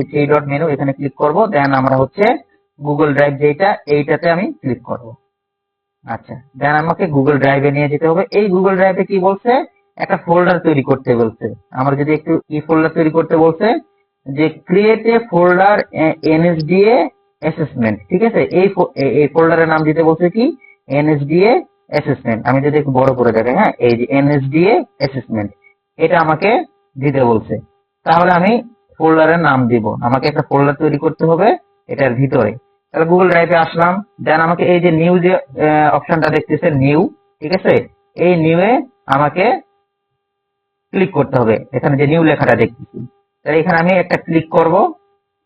Three dot menu এখানে click করব, দেন আমরা হচ্ছে গুগল ড্রাইভ যেটা এইটাতে আমি ক্লিক করব। আচ্ছা, দেন আমাকে গুগল ড্রাইভে নিয়ে যেতে হবে। এই গুগল ড্রাইভে কি বলছে, একটা ফোল্ডার তৈরি করতে বলছে। আমরা যদি একটু ফোল্ডার তৈরি করতে বলছে যে create a folder NSDA assessment, ঠিক আছে। এই ফোল্ডারের নাম দিতে বলছে কি, এনএসডিএ অ্যাসেসমেন্ট। আমি যদি একটু বড় করে দেখাই, হ্যাঁ, এই যে এনএসডিএ অ্যাসেসমেন্ট এটা আমাকে দিতে বলছে। তাহলে আমি ফোল্ডারের নাম দিব, আমাকে একটা ফোল্ডার তৈরি করতে হবে এটার ভিতরে। তাহলে গুগল ড্রাইভে আসলাম, দেন আমাকে এই যে নিউ যে অপশনটা দেখতেছে নিউ, ঠিক আছে, এই নিউ এ আমাকে ক্লিক করতে হবে। এখানে যে নিউ লেখাটা দেখতেছি, তাহলে এখানে আমি একটা ক্লিক করব,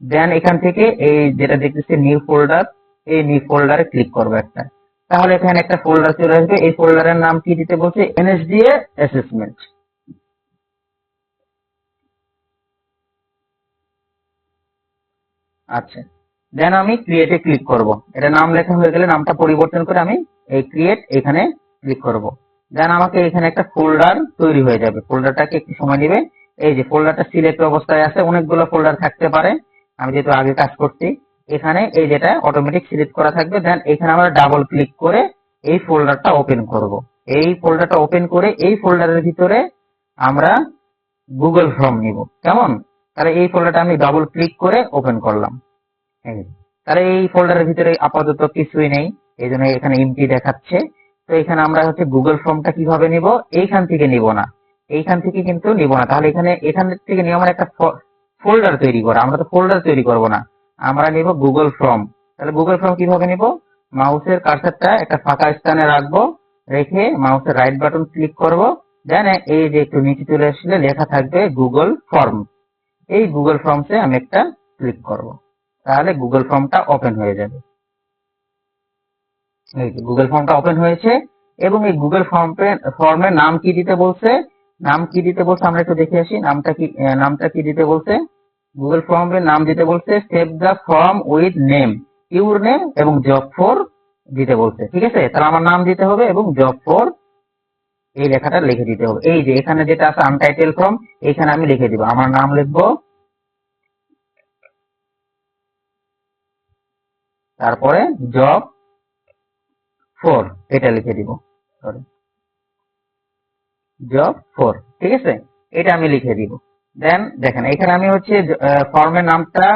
দেন এখান থেকে এই যেটা দেখতেছি নিউ ফোল্ডার, এই নিউ ফোল্ডারে ক্লিক করব একটা। তাহলে এখানে একটা ফোল্ডার চলে আসবে। এই ফোল্ডারের নাম কি দিতে বলছে, এনএসডিএ অ্যাসেসমেন্ট। আচ্ছা, দেন আমি ক্রিয়েটে ক্লিক করব। এটা নাম লেখা হয়ে গেলে নামটা পরিবর্তন করে আমি এই ক্রিয়েট এখানে ক্লিক করব। দেন আমাকে এখানে একটা ফোল্ডার তৈরি হয়ে যাবে। ফোল্ডারটাকে একটু সময় নেবে। এই যে ফোল্ডারটা সিলেক্ট অবস্থায় আছে, অনেকগুলো ফোল্ডার থাকতে পারে। আমি যেহেতু আগে কাজ করছি, এখানে এই যেটা অটোমেটিক সিলেক্ট করা থাকবে। দেন এখানে আমরা ডাবল ক্লিক করে এই ফোল্ডারটা ওপেন করব। এই ফোল্ডারটা ওপেন করে এই ফোল্ডারের ভিতরে আমরা গুগল ফর্ম নিব, কেমন। তাহলে এই ফোল্ডারটা আমি ডাবল ক্লিক করে ওপেন করলাম। তাহলে এই ফোল্ডারের ভিতরে আপাতত কিছুই নেই, এই জন্য এখানে এমটি দেখাচ্ছে। তো এখানে আমরা হচ্ছে গুগল ফর্মটা কিভাবে নিব, এইখান থেকে নিব না, এইখান থেকে কিন্তু নিব না। তাহলে এখান থেকে নিয়ে আমার একটা ফোল্ডার তৈরি করা, আমরা তো ফোল্ডার তৈরি করব না, আমরা নিব গুগল ফর্ম। তাহলে গুগল ফর্ম কিভাবে নিব, মাউসের কার্সারটা একটা ফাঁকা স্থানে রাখবো, রেখে মাউসের রাইট বাটন ক্লিক করব। দেন এই যে একটু নিচে চলে আসলে লেখা থাকবে গুগল ফর্ম, এই গুগল ফর্মসে আমি একটা ক্লিক করব। তাহলে গুগল ফর্মটা ওপেন হয়ে যাবে। এই যে গুগল ফর্মটা ওপেন হয়েছে, এবং এই গুগল ফর্মের নাম কি দিতে বলছে, নাম কি দিতে বলছে আমরা একটু দেখে আসি। নামটা কি দিতে বলছে, গুগল ফর্মের নাম দিতে বলছে save the form with name, your name এবং জব ফর দিতে বলছে, ঠিক আছে। তাহলে আমার নাম দিতে হবে এবং জব ফর এই লেখাটা লিখে দিতে হবে। এই যে এখানে যেটা আছে আনটাইটেল ফর্ম, এখানে আমি লিখে দিব, আমার নাম লিখবো, তারপরে জব ফর এটা লিখে দিব, সরি, জব ফর, ঠিক আছে, এটা আমি লিখে দিব। দেন দেখেন এখানে আমি হচ্ছে ফর্মের নামটা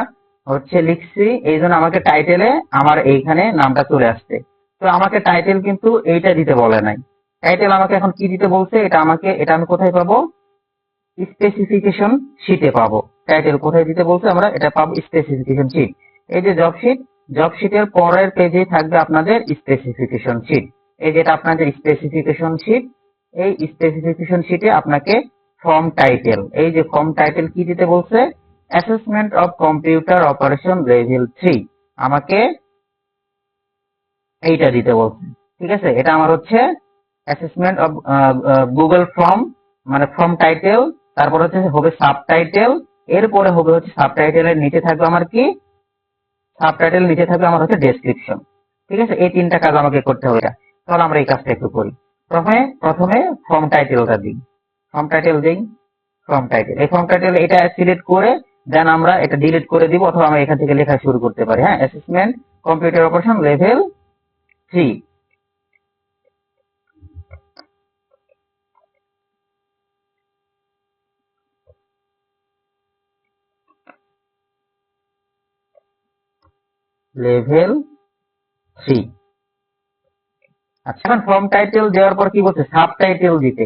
হচ্ছে লিখছি, এই জন্য আমাকে টাইটেলে আমার এইখানে নামটা চলে আসছে। তো আমাকে টাইটেল কিন্তু এইটা দিতে বলে নাই। টাইটেল আমাকে এখন কি দিতে বলছে, এটা আমি কোথায় পাবো, স্পেসিফিকেশন শিটে পাবো। টাইটেল কোথায় দিতে বলছে, আমরা এটা পাবো স্পেসিফিকেশন শিট। এই যে জব শিটের পরের পেজে থাকবে আপনাদের স্পেসিফিকেশন শিট। এই যেটা আপনাদের স্পেসিফিকেশন শিট, এই স্পেসিফিকেশন শিটে আপনাকে ফর্ম টাইটেল, এই যে ফর্ম টাইটেল কি দিতে বলছে, assessment of computer operation level 3, আমাকে এইটা দিতে বলছে, ঠিক আছে। এটা আমার হচ্ছে অ্যাসেসমেন্ট অফ গুগল ফর্ম, মানে ফর্ম টাইটেল, তারপর হচ্ছে হবে সাবটাইটেল, এরপরে হবে হচ্ছে সাবটাইটেলের নিচে থাকবে আমার কি, সাবটাইটেল নিচে থাকবে আমার হচ্ছে ডেসক্রিপশন, ঠিক আছে। এই তিনটা কাজ আমাকে করতে হবে। তাহলে আমরা এই কাজটা একটু করি। প্রথমে ফর্ম টাইটেলটা দিই, ফর্ম টাইটেল দিই, ফর্ম টাইটেল, এই ফর্ম টাইটেল এটা সিলেক্ট করে দেন আমরা এটা ডিলিট করে দিব, অথবা আমরা এখান থেকে লেখা শুরু করতে পারি, হ্যাঁ, assessment computer operation level 3, level 3। আচ্ছা, এখন ফর্ম টাইটেল দেওয়ার পর কি বলছে, সাবটাইটেল দিতে।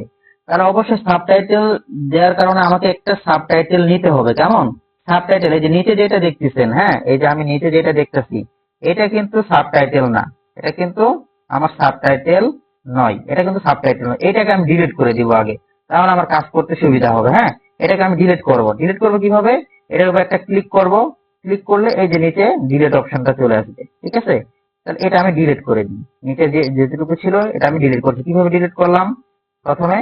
তাহলে অবশ্যই সাবটাইটেল দেওয়ার কারণে আমাকে একটা সাবটাইটেল নিতে হবে, কেমন। সাবটাইটেল এই যে নিচে যেটা দেখতেছেন, হ্যাঁ, এই যে আমি নিচে যেটা দেখতেছি, এটা কিন্তু সাবটাইটেল না, এটা কিন্তু আমার সাবটাইটেল নয়, এটা কিন্তু সাবটাইটেল নয়। এটাকে আমি ডিলিট করে দিব আগে, তাহলে আমার কাজ করতে সুবিধা হবে। হ্যাঁ, এটাকে আমি ডিলিট করব কিভাবে, এটার উপর একটা ক্লিক করব, ক্লিক করলে এই যে নিচে ডিলিট অপশনটা চলে আসবে, ঠিক আছে। তাহলে এটা আমি ডিলিট করে দিই, নিচে যেটুকু ছিল এটা আমি ডিলিট করছি। কিভাবে ডিলিট করলাম, প্রথমে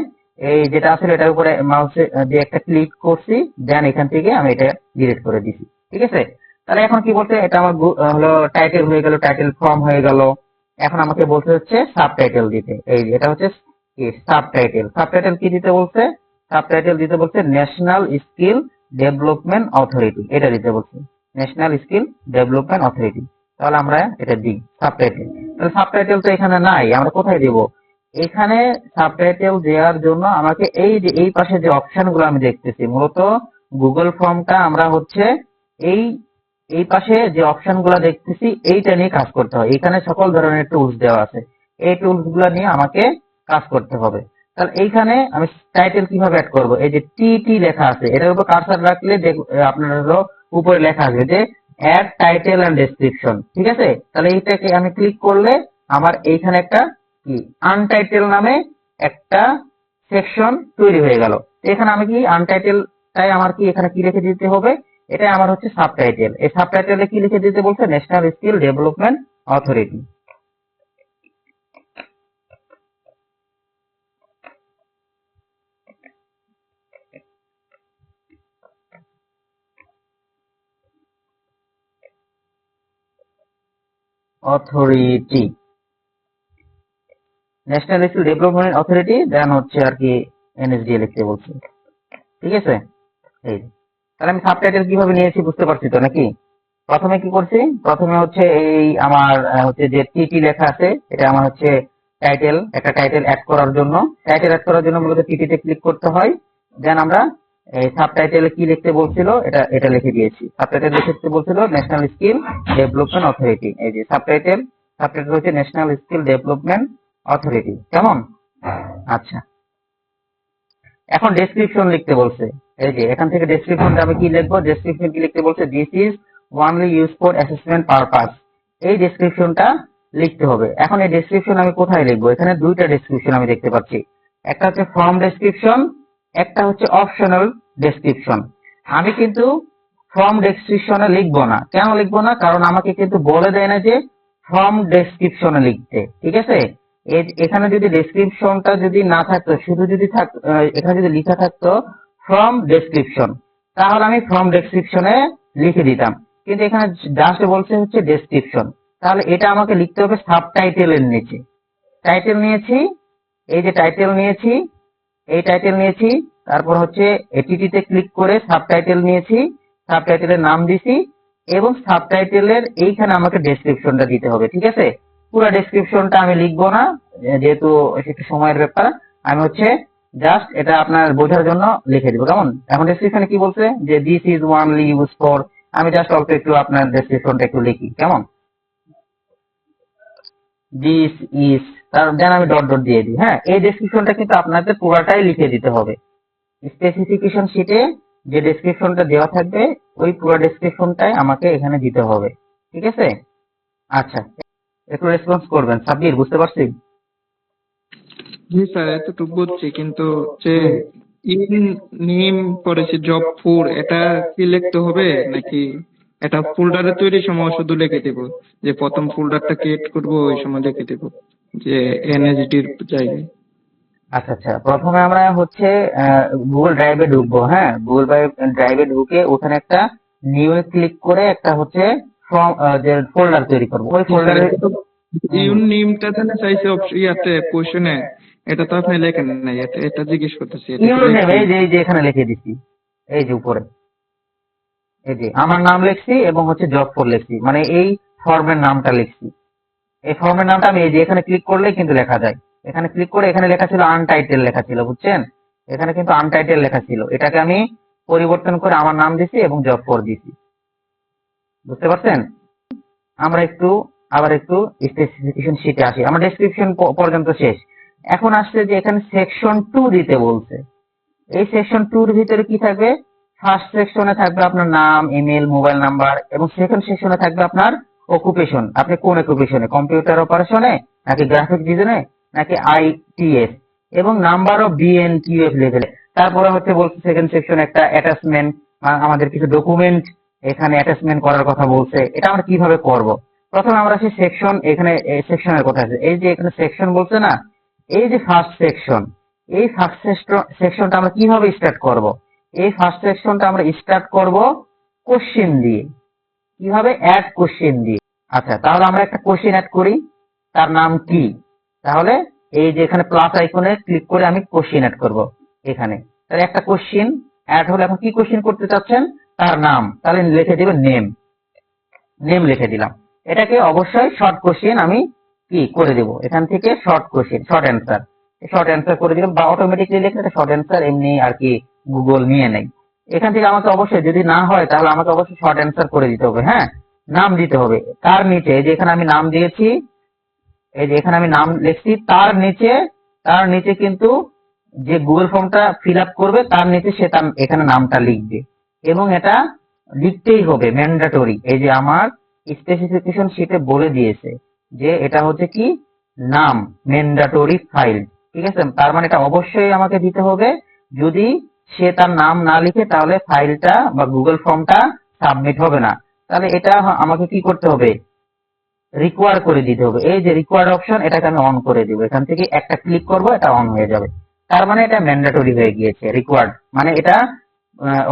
এই যেটা আসলে এটার উপরে মাউসে দিয়ে একটা ক্লিক করছি, দেন এখান থেকে আমি এটা ডিলিট করে দিছি, ঠিক আছে। তাহলে এখন কি বলতে, এটা আমার হলো টাইটেল হয়ে গেল, টাইটেল ফর্ম হয়ে গেল। এখন আমাকে বলতে হচ্ছে সাবটাইটেল দিতে, এই এটা হচ্ছে সাবটাইটেল। সাবটাইটেল কি দিতে বলছে, সাবটাইটেল দিতে বলছে ন্যাশনাল স্কিল ডেভেলপমেন্ট অথরিটি, এটা দিতে বলছে, ন্যাশনাল স্কিল ডেভেলপমেন্ট অথরিটি। তাহলে আমরা এটা দিই সাবটাইটেল। তাহলে সাবটাইটেল তো এখানে নাই, আমরা কোথায় দেব? এখানে সাবটাইটেল দেওয়ার জন্য আমাকে এই যে এই পাশে যে অপশন গুলো আমি দেখতেছি, মূলত গুগল ফর্মটা আমরা হচ্ছে এই এই পাশে যে অপশন গুলো দেখতেছি এইটা নিয়ে কাজ করতে হয়। এখানে সকল ধরনের টুলস দেওয়া আছে, এই টুলস গুলো নিয়ে আমাকে কাজ করতে হবে। তাহলে এইখানে আমি টাইটেল কিভাবে অ্যাড করব? এই যে টি লেখা আছে, এটার উপর কার্সার রাখলে আপনার হলো উপরে লেখা আসবে যে অ্যাড টাইটেল এন্ড ডেসক্রিপশন, ঠিক আছে? তাহলে এইটাকে আমি ক্লিক করলে আমার এইখানে একটা কি আনটাইটেল নামে একটা সেকশন তৈরি হয়ে গেল। এখানে আমি কি আনটাইটেল তাই আমার কি এখানে কি লিখে দিতে হবে? এটাই আমার হচ্ছে সাবটাইটেল। এই সাবটাইটেলে কি লিখে দিতে বলছে? National skill development authority. Authority, national skill development authority, then হচ্ছে আর কি এনএসডি লিখতে বলছে, ঠিক আছে? এই তাহলে আমি সাবটাইটেল কিভাবে নিয়েছি বুঝতে পারছি তো নাকি? প্রথমে কি করছি? প্রথমে হচ্ছে এই আমার হচ্ছে যে টিটি লেখা আছে, এটা আমার হচ্ছে টাইটেল, একটা টাইটেল অ্যাড করার জন্য। টাইটেল অ্যাড করার জন্য মূলত টিটিতে ক্লিক করতে হয়। দেন আমরা এই সাবটাইটেলে কি লিখতে বলছিল এটা এটা লিখে দিয়েছি। সাবটাইটেল লিখতে বলছিল ন্যাশনাল স্কিল ডেভেলপমেন্ট অথরিটি। এই যে সাবটাইটেল, সাবটাইটেল হচ্ছে ন্যাশনাল স্কিল ডেভেলপমেন্ট অথরিটি। কেমন? আচ্ছা, এখন ডেসক্রিপশন লিখতে বলছে। এই যে এখান থেকে ডেসক্রিপশনটা আমি কি লিখবো? ডেসক্রিপশন কি লিখতে বলছে? This is only use for assessment purpose. এই ডেসক্রিপশনটা লিখতে হবে। এখন এই ডেসক্রিপশন আমি কোথায় লিখবো? এখানে দুইটা ডেসক্রিপশন আমি দেখতে পাচ্ছি, একটা হচ্ছে ফর্ম ডেসক্রিপশন, একটা হচ্ছে অপশনাল ডেসক্রিপশন। আমি কিন্তু ফর্ম ডেসক্রিপশনে লিখবো না। কেন লিখবো না? কারণ আমাকে কিন্তু বলে দেয় না যে ফর্ম ডেসক্রিপশনে লিখতে, ঠিক আছে? এখানে যদি ডেসক্রিপশনটা যদি না থাকতো, শুধু যদি এখানে যদি লেখা থাকতো ফ্রম ডেসক্রিপশন, তাহলে আমি ফ্রম ডেসক্রিপশনে লিখে দিতাম। কিন্তু এখানে জাস্ট বলছে হচ্ছে ডেসক্রিপশন, তাহলে এটা আমাকে লিখতে হবে সাবটাইটেলের নিচে। টাইটেল নিয়েছি, এই যে টাইটেল নিয়েছি, এই টাইটেল নিয়েছি, তারপর হচ্ছে এটিটিতে ক্লিক করে সাবটাইটেল নিয়েছি, সাবটাইটেলের নাম দিছি, এবং সাবটাইটেলের এইখানে আমাকে ডেসক্রিপশনটা দিতে হবে, ঠিক আছে? পুরো ডেসক্রিপশনটা আমি লিখবো না, যেহেতু একটু সময়ের ব্যাপার। আমি হচ্ছে জাস্ট এটা আপনার বোঝার জন্য লিখে দিব, কেমন? এখন ডেসক্রিপশনে কি বলছে? যে this is only use for, আমি জাস্ট অল্প একটু আপনার ডেসক্রিপশনটা একটু লিখি, কেমন? দিস ইজ, তার দেন আমি ডট ডট দিয়ে দিই। হ্যাঁ, এই ডেসক্রিপশনটা কিন্তু আপনাদের পুরাটাই লিখে দিতে হবে। স্পেসিফিকেশন শিটে যে ডেসক্রিপশনটা দেওয়া থাকবে ওই পুরো ডেসক্রিপশনটাই আমাকে এখানে দিতে হবে, ঠিক আছে? আচ্ছা, একটু রেসপন্স করবেন। সাব্বির, বুঝতে পারছি? জি স্যার, এতটুকু বুঝছি, কিন্তু যে ইন নেম করেছে জব ফোর, এটা কি লিখতে হবে নাকি এটা ফোল্ডারে তৈরির সময় শুধু লিখে দেব? যে প্রথম ফোল্ডারটা ক্রিয়েট করব ওই সময় লিখে দেব যে এনএসডির জায়গায়? আচ্ছা আচ্ছা, প্রথমে আমরা হচ্ছে গুগল ড্রাইভে ঢুকবো। হ্যাঁ, গুগল ড্রাইভে ঢুকে ওখানে একটা নিউ ক্লিক করে একটা হচ্ছে যে ফোল্ডার তৈরি করবো। ওই ফোল্ডারে ইউন নেমটা তাহলে চাইছে ইয়াতে কোশ্চেনে, এটা তো আপনি লেখেন নাই, এটা এটা জিজ্ঞেস করতেছি, এটা কি ইউর নেম, লেখছেন? এই যে এখানে লিখে দিচ্ছি, এই যে উপরে, এই যে আমার নাম লিখছি এবং হচ্ছে জব ফর লিখছি, মানে এই ফর্মের নামটা লিখছি। এই ফর্মের নামটা আমি এই যে এখানে ক্লিক করলে কিন্তু লেখা যায়। এখানে ক্লিক করে এখানে লেখা ছিল আনটাইটেল লেখা ছিল, বুঝছেন? এখানে কিন্তু আনটাইটেল লেখা ছিল, এটাকে আমি পরিবর্তন করে আমার নাম দিছি এবং জব ফর দিছি, বুঝতে পারছেন? আমরা একটু আবার একটু স্পেসিফিকেশন শিটে আসি। আমার ডেসক্রিপশন পর্যন্ত শেষ। এখন আসছে যে এখানে সেকশন 2 দিতে বলছে। এই সেকশন 2 এর ভিতরে কি থাকবে? ফার্স্ট সেকশনে থাকবে আপনার নাম, ইমেল, মোবাইল নাম্বার, এবং সেকেন্ড সেকশনে থাকবে আপনার অকুপেশন। আপনি কোন অকুপেশনে? কম্পিউটার অপারেশনে, নাকি গ্রাফিক ডিজাইনে, নাকি আইটিএস, এবং নাম্বার অফ বিএনকিউএফ লেভেলে। তারপরে হচ্ছে বলছে সেকেন্ড সেকশন একটা অ্যাটাচমেন্ট, আমাদের কিছু ডকুমেন্ট এখানে অ্যাটাচমেন্ট করার কথা বলছে। এটা আমরা কিভাবে করব? প্রথমে আমরা সেই সেকশন, এখানে সেকশনের কথা আছে, এই যে এখানে সেকশন বলছে না, এই যে ফার্স্ট সেকশন, এই ফার্স্ট সেকশনটা আমরা কিভাবে স্টার্ট করব? এই ফার্স্ট সেকশনটা আমরা স্টার্ট করব কোশ্চেন দিয়ে। কিভাবে? অ্যাড কোশ্চেন দিয়ে। আচ্ছা, তাহলে আমরা একটা কোশ্চেন অ্যাড করি, তার নাম কি? তাহলে এই যে এখানে প্লাস আইকনে ক্লিক করে আমি কোশ্চেন অ্যাড করব এখানে। তাহলে একটা কোশ্চেন অ্যাড হলে এখন কি কোশ্চেন করতে চাচ্ছেন, তার নাম, তাহলে লিখে দিবেন নেম, নেম লিখে দিলাম। এটাকে অবশ্যই শর্ট কোশ্চেন আমি কি করে দেব, এখান থেকে শর্ট কোশ্চেন, শর্ট অ্যান্সার করে দিলাম, বা অটোমেটিকলি লিখলে এটা শর্ট অ্যান্সার এমনি আর কি গুগল নিয়ে নেয়। এখান থেকে আমাকে অবশ্যই যদি না হয় তাহলে আমাকে অবশ্যই শর্ট অ্যান্সার করে দিতে হবে। হ্যাঁ, নাম দিতে হবে। তার নিচে এই যে এখানে আমি নাম দিয়েছি, এই যে এখানে আমি নাম লিখছি, তার নিচে কিন্তু যে গুগল ফর্মটা ফিল আপ করবে তার নিচে সে তার এখানে নামটা লিখবে, এবং এটা লিখতেই হবে, ম্যান্ডেটরি। এই যে আমার স্পেসিফিকেশন শিটে বলে দিয়েছে যে এটা হচ্ছে কি নাম, ম্যান্ডেটরি ফাইল। ঠিক আছে, তার মানে এটা অবশ্যই আমাকে দিতে হবে। যদি সে তার নাম না লিখে তাহলে ফাইলটা বা গুগল ফর্মটা সাবমিট হবে না। তাহলে এটা আমাকে কি করতে হবে, রিকোয়ার করে দিতে হবে। এই যে রিকোয়ার্ড অপশন, এটাকে আমি অন করে দিব। এখান থেকে একটা ক্লিক করব, এটা অন হয়ে যাবে। তার মানে এটা ম্যান্ডেটরি হয়ে গিয়েছে। রিকোয়ার্ড মানে এটা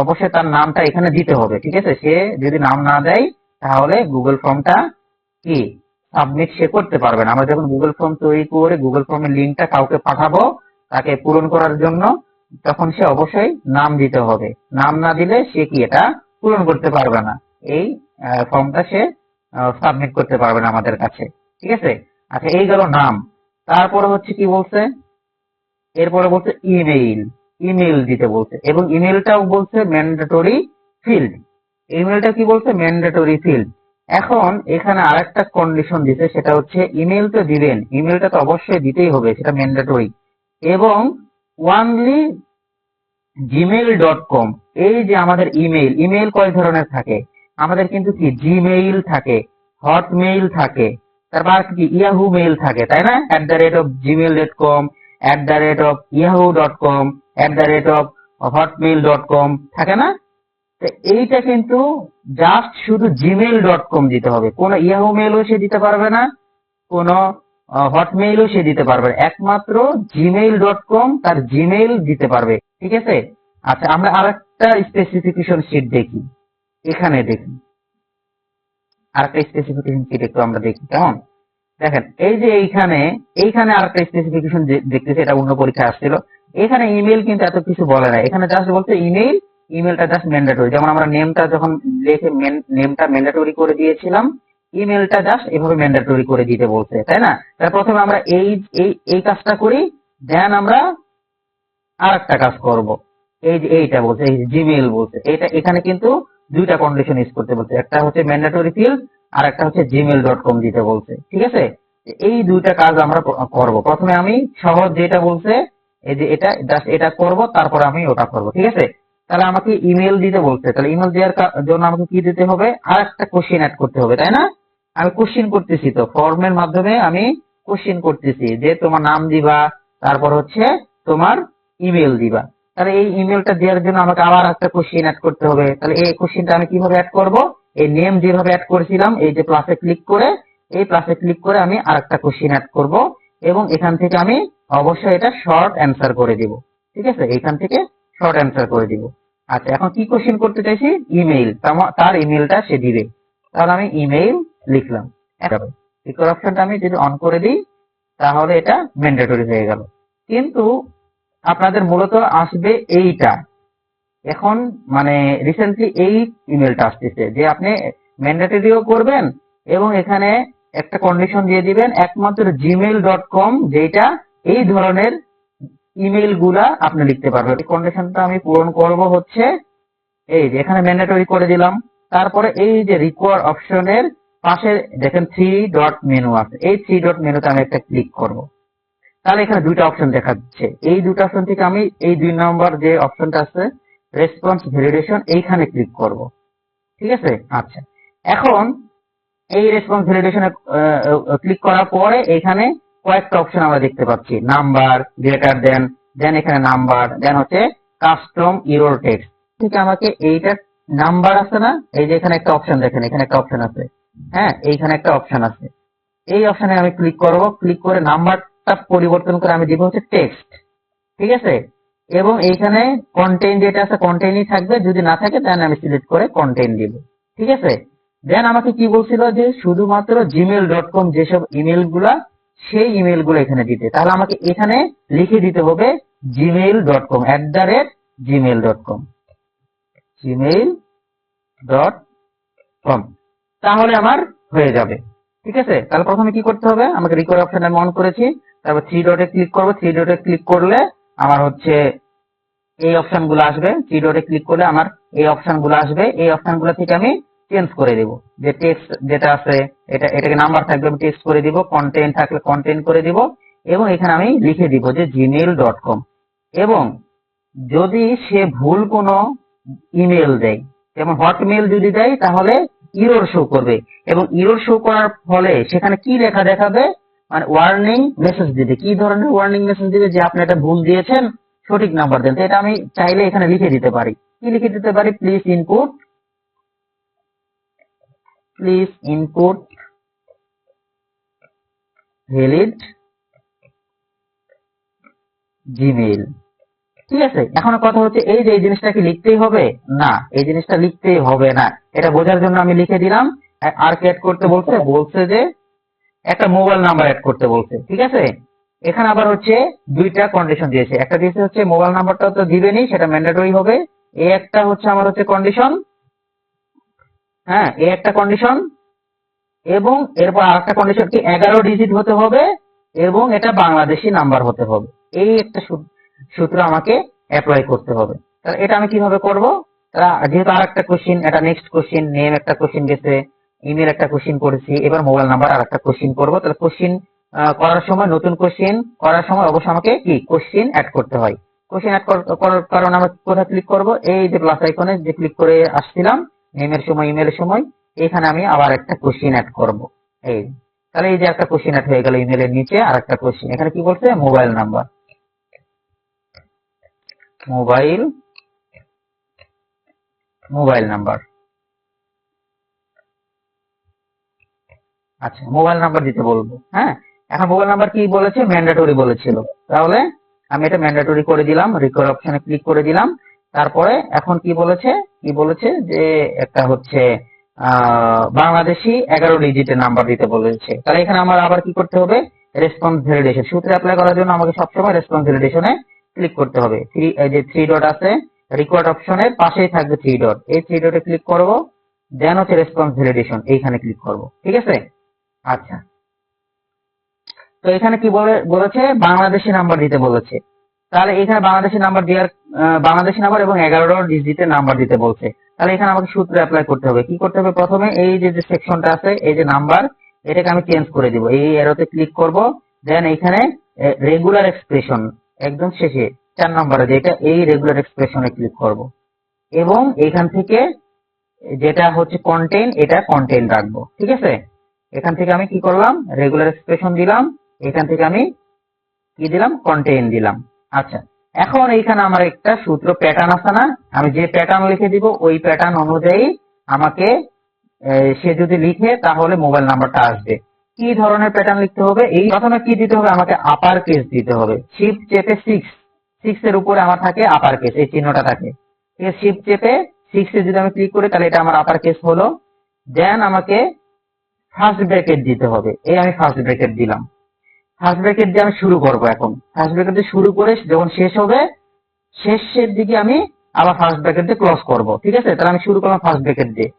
অবশ্যই তার নামটা এখানে দিতে হবে। ঠিক আছে, সে যদি নাম না দেয় তাহলে গুগল ফর্মটা কি সাবমিট সে করতে পারবে না। আমরা যখন গুগল ফর্ম তৈরি করে গুগল ফর্মের লিঙ্কটা কাউকে পাঠাবো তাকে পূরণ করার জন্য, তখন সে অবশ্যই নাম দিতে হবে। নাম না দিলে সে কি এটা পূরণ করতে পারবে না, এই ফর্মটা সে সাবমিট করতে পারবে না আমাদের কাছে। ঠিক আছে, আচ্ছা এই গেল নাম। তারপরে হচ্ছে কি বলছে, এরপরে বলছে ইমেইল, ইমেইল দিতে বলছে, এবং ইমেইলটাও বলছে ম্যান্ডেটরি ফিল্ড। ইমেইলটা কি বলছে, ম্যান্ডেটরি ফিল্ড। এখন এখানে আরেকটা কন্ডিশন দিতে, সেটা হচ্ছে ইমেইল তো দিবেন, ইমেইলটা তো অবশ্যই দিতেই হবে, সেটা ম্যান্ডেটরি, এবং ওয়ানলি gmail.com। এই যে আমাদের ইমেইল, ইমেইল কয় ধরনের থাকে, আমাদের কিন্তু কি জিমেইল থাকে, হটমেইল থাকে, তারপর কি ইয়াহু মেইল থাকে, তাই না, @gmail.com, @yahoo.com, @hotmail.com থাকে না। তো এইটা কিন্তু জাস্ট শুধু gmail.com দিতে হবে, কোনো ইয়াহু মেইলও সে দিতে পারবে না, কোনো হটমেইলও সে দিতে পারবে না, একমাত্র gmail.com তার জিমেইল দিতে পারবে। ঠিক আছে, আচ্ছা আমরা আরেকটা স্পেসিফিকেশন শিট দেখি, এখানে দেখি আরেকটা স্পেসিফিকেশন শিট একটু আমরা দেখি কেমন। দেখেন এই যে এইখানে আরেকটা স্পেসিফিকেশন দেখতেছি, এটা অন্য পরীক্ষা আসছিল। এখানে ইমেল কিন্তু এত কিছু বলে না, এখানে জাস্ট বলছে ইমেল, ইমেলটা জাস্ট ম্যান্ডেটরি। যেমন আমরা নেমটা যখন লিখে নেমটা ম্যান্ডেটরি করে দিয়েছিলাম, ইমেলটা জাস্ট এভাবে ম্যান্ডেটরি করে দিতে বলছে, তাই না। তার প্রথমে আমরা এই কাজটা করি, দেন আমরা আরেকটা কাজ করব। এই যে এইটা বলছে, এই জিমেইল বলছে, এটা এখানে কিন্তু দুইটা কন্ডিশন ইউজ করতে বলছে, একটা হচ্ছে ম্যান্ডেটরি ফিল্ড আর একটা হচ্ছে gmail.com দিতে বলছে। ঠিক আছে, এই দুইটা কাজ আমরা করব। প্রথমে আমি সহজ যেটা বলছে, এই যে এটা জাস্ট এটা করব, তারপর আমি ওটা করব। ঠিক আছে, তাহলে আমাকে ইমেল দিতে বলছে, তাহলে ইমেল দেওয়ার জন্য আমাকে কি দিতে হবে, আর একটা কোশ্চেন অ্যাড করতে হবে, তাই না। আমি কোশ্চেন করতেছি, তো ফর্মের মাধ্যমে আমি কোশ্চেন করতেছি যে তোমার নাম দিবা, তারপর হচ্ছে তোমার ইমেল দিবা। তাহলে এই ইমেলটা দেওয়ার জন্য আমাকে আবার একটা কোশ্চেন অ্যাড করতে হবে। তাহলে এই কোশ্চেনটা আমি কিভাবে অ্যাড করব, এই নেম যেভাবে অ্যাড করেছিলাম, এই যে প্লাসে ক্লিক করে, এই প্লাসে ক্লিক করে আমি আরেকটা কোশ্চেন অ্যাড করব, এবং এখান থেকে আমি অবশ্যই এটা শর্ট অ্যান্সার করে দিব। ঠিক আছে, এখান থেকে শর্ট অ্যান্সার করে দিব। আচ্ছা এখন কি কোশ্চেন করতে চাইছি, ইমেইল, তার ইমেইলটা সে দিবে, তাহলে আমি ইমেইল লিখলাম। রিকোয়ার অপশনটা আমি যদি অন করে দিই তাহলে এটা ম্যান্ডেটরি হয়ে গেল। কিন্তু আপনাদের মূলত আসবে এইটা, এখন মানে রিসেন্টলি এই ইমেলটা আসতেছে যে আপনি ম্যান্ডেটরিও করবেন, এবং এখানে একটা কন্ডিশন দিয়ে দিবেন, একমাত্র gmail.com যেটা এই ধরনের ইমেল গুলা আপনি লিখতে পারবেন। এই কন্ডিশনটা আমি পূরণ করব হচ্ছে এই যে এখানে ম্যান্ডেটরি করে দিলাম। তারপরে এই যে রিকোয়ার অপশনের পাশে দেখেন 3 ডট মেনু আছে, এই 3 ডট মেনুতে আমি একটা ক্লিক করব। তাহলে এখানে দুইটা অপশন দেখা যাচ্ছে, এই দুটো অপশন থেকে আমি এই 2 নম্বর যে অপশনটা আছে রেসপন্স ভ্যালিডেশন, এইখানে ক্লিক করব। ঠিক আছে, আচ্ছা এখন এই রেসপন্স ভ্যালিডেশনে ক্লিক করার পরে এখানে কয়েকটা অপশন আমরা দেখতে পাচ্ছি, নাম্বার, গ্রেটার দেন এখানে নাম্বার, দেন হচ্ছে কাস্টম ইরর টেক্সট। ঠিক আমাকে এইটা নাম্বার আছে না, এই যে এখানে একটা অপশন দেখেন, এখানে একটা অপশন আছে, হ্যাঁ এইখানে একটা অপশন আছে, এই অপশনে আমি ক্লিক করব। ক্লিক করে নাম্বারটা পরিবর্তন করে আমি দিব হচ্ছে টেক্সট। ঠিক আছে, এবং এইখানে কন্টেইন যেটা আছে কন্টেইনই থাকবে, যদি না থাকে দেন আমি সিলেক্ট করে কন্টেইন দিব। ঠিক আছে, দেন আমাকে কি বলছিল যে শুধুমাত্র gmail.com যেসব ইমেল গুলা, সেই ইমেল গুলো এখানে দিতে, তাহলে আমাকে এখানে লিখে দিতে হবে gmail.com @gmail.com। gmail.com, তাহলে আমার হয়ে যাবে। ঠিক আছে, তাহলে প্রথমে কি করতে হবে, আমাকে রিকোয়ার অপশন আমি অন করেছি, তারপর থ্রি ডটে ক্লিক করবো। থ্রি ডটে ক্লিক করলে আমার হচ্ছে এই অপশন গুলো আসবে। থ্রি ডটে ক্লিক করলে আমার এই অপশন গুলো আসবে। এই অপশন গুলো থেকে আমি চেঞ্জ করে দিব। যে টেক্সট যেটা আছে এটাকে নাম্বার থাকবে আমি টেক্সট করে দিব, কন্টেন্ট থাকলে কন্টেন্ট করে দিব, এবং এখানে আমি লিখে দিব যে gmail.com। এবং যদি সে ভুল কোনো ইমেল দেয়, যেমন হটমেল যদি দেয়, তাহলে ইরর শো করবে, এবং ইরর শো করার ফলে সেখানে কি লেখা দেখাবে, মানে ওয়ার্নিং মেসেজ দিবে। কি ধরনের ওয়ার্নিং মেসেজ দিবে, যে আপনি এটা ভুল দিয়েছেন, সঠিক নাম্বার দেন। তো এটা আমি চাইলে এখানে লিখে দিতে পারি। কি লিখে দিতে পারি, প্লিজ ইনপুট ভ্যালিড জিমেইল। ঠিক আছে, এখন কথা হচ্ছে এই যে এই জিনিসটা কি লিখতেই হবে? না, এই জিনিসটা লিখতেই হবে না। এটা বোঝার জন্য আমি লিখে দিলাম। আর কি অ্যাড করতে বলছে যে একটা মোবাইল নাম্বার অ্যাড করতে বলছে। ঠিক আছে, এখানে আবার হচ্ছে দুইটা কন্ডিশন দিয়েছে। একটা দিয়েছে হচ্ছে মোবাইল নাম্বারটা তো দিবেনই, সেটা ম্যান্ডেটরি হবে। এই একটা হচ্ছে আমার হচ্ছে কন্ডিশন, হ্যাঁ, এই একটা কন্ডিশন, এবং এরপর আরেকটা কন্ডিশন কি 11 ডিজিট হতে হবে, এবং এটা বাংলাদেশি নাম্বার হতে হবে। এই একটা সূত্র আমাকে অ্যাপ্লাই করতে হবে। তাহলে এটা আমি কিভাবে করব? যেহেতু আর একটা কোশ্চিন, এটা নেক্সট কোশ্চিন, নেম একটা কোশ্চিন গেছে, ইমেল একটা কোশ্চিন করেছি, এবার মোবাইল নাম্বার আর একটা কোশ্চিন করবো। তাহলে কোশ্চিন করার সময়, নতুন কোশ্চিন করার সময় অবশ্যই আমাকে কি কোশ্চিন অ্যাড করতে হয়। কোশ্চিন অ্যাড করার কারণে আমরা কোথায় ক্লিক করব, এই যে প্লাস আইকনে যে ক্লিক করে আসছিলাম নেমের সময়, ইমেলের সময়, এখানে আমি আবার একটা কোশ্চিন অ্যাড করব। এই তাহলে এই যে একটা কোশ্চিন অ্যাড হয়ে গেল, ইমেলের নিচে আর একটা কোশ্চিন। এখানে কি বলছে, মোবাইল নাম্বার, মোবাইল নাম্বার। আচ্ছা, মোবাইল নাম্বার দিতে বলবো। হ্যাঁ, এখন মোবাইল নাম্বার কি বলেছে, ম্যান্ডেটরি বলেছিল, তাহলে আমি এটা ম্যান্ডেটরি করে দিলাম, রিকোয়ার অপশনে ক্লিক করে দিলাম। তারপরে এখন কি বলেছে যে একটা হচ্ছে বাংলাদেশি 11 ডিজিটের নাম্বার দিতে বলেছে। তাহলে এখানে আমার আবার কি করতে হবে, রেসপন্স ভ্যালিডেশন সূত্রে অ্যাপ্লাই করার জন্য আমাকে সবসময় রেসপন্স ভ্যালিডেশনে ক্লিক করতে হবে। থ্রি ডট আছে রিকোয়ার্ড অপশনের পাশেই থাকবে থ্রি ডট, এই থ্রি ডটে ক্লিক করব, দেন হচ্ছে রেসপন্স ভ্যালিডেশন, এইখানে ক্লিক করব। ঠিক আছে, আচ্ছা, তো এখানে কি বলেছে, বাংলাদেশি নাম্বার দিতে বলেছে। তাহলে এখানে বাংলাদেশি নাম্বার এবং 11 ডিজিটের নাম্বার দিতে বলছে। তাহলে এখানে আমাকে সূত্র অ্যাপ্লাই করতে হবে। কি করতে হবে, প্রথমে এই যে সেকশনটা আছে, এই যে নাম্বার, এটাকে আমি চেঞ্জ করে দিব। এই এরোতে ক্লিক করব, দেন এখানে রেগুলার এক্সপ্রেশন একদম শেষে 4 নম্বরে যেটা, এই রেগুলার এক্সপ্রেশনে ক্লিক করব, এবং এখান থেকে যেটা হচ্ছে কন্টেন্ট, এটা কন্টেন্ট রাখবো। ঠিক আছে, এখান থেকে আমি কি করলাম, রেগুলার এক্সপ্রেশন দিলাম, এখান থেকে আমি কি দিলাম, কন্টেন্ট দিলাম। আচ্ছা, এখন এইখানে আমার একটা সূত্র প্যাটার্ন আছে না, আমি যে প্যাটার্ন লিখে দিব ওই প্যাটার্ন অনুযায়ী আমাকে সে যদি লিখে তাহলে মোবাইল নাম্বারটা আসবে। কি ধরনের প্যাটার্ন লিখতে হবে, এই প্রথমে কি দিতে হবে, আমাকে আপার কেস দিতে হবে। শিফট চেপে 6 এর উপরে আমার থাকে আপার কেস, এই চিহ্নটা থাকে। ঠিক আছে, শিফট চেপে 6 এ যদি আমি ক্লিক করি তাহলে এটা আমার আপার কেস হলো। দেন আমাকে ফার্স্ট ব্র্যাকেট দিতে হবে, এই আমি ফার্স্ট ব্র্যাকেট দিলাম। ফার্স্ট ব্র্যাকেট দিয়ে আমি শুরু করবো। এখন ফার্স্ট ব্র্যাকেট দিয়ে শুরু করে যখন শেষ হবে, শেষের দিকে আমি আবার ফার্স্ট ব্র্যাকেট দিয়ে ক্লোজ করবো। ঠিক আছে, তাহলে আমি শুরু করলাম ফার্স্ট ব্র্যাকেট দিয়ে,